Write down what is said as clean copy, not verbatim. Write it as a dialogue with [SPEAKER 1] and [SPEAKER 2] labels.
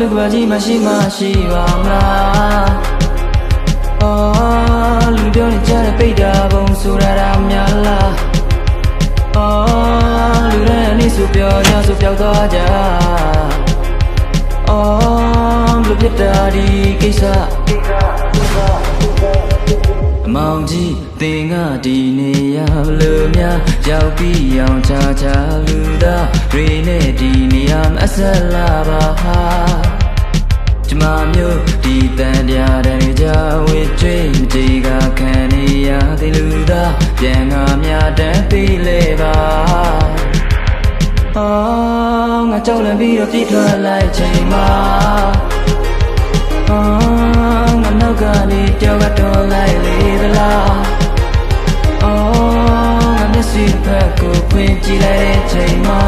[SPEAKER 1] လူကဘာကြီးမရှိပါမလားအော်လူပြောနေကြတဲ့ပိတ်တာဘုံဆိုတာဒါများလားအော်လူတိုင်းအနေဆိုပြောရဆိုပြောက်သွားကြအော်ဘလို့ဖြစ်တာဒီကိစ္စအမောင်ကြီးသင်ကဒီနေရဘလို့များရောက်ပြီးအောင်ချာလူသားတွေနဲ့ဒီနေရမအဆက်လာပါဟာကျမမျိုးဒီတန်တရားတွေကြဝေကျွေးမကြေကခံနေရတဲ့လူသားပြန်ငါများတန်းပြီးလေပါအော်ငါကြောက်လန့်ပြီးတော့ပြေးထွက်လိုက်ချိန်မှာအော်ငါနောက်ကနေတယောက်ကတော့လိုက်လေသလားအော်ငါမျက်စိဖက်ကိုဖွင့်ကြည့်လိုက်တဲ့ချိန်မှာ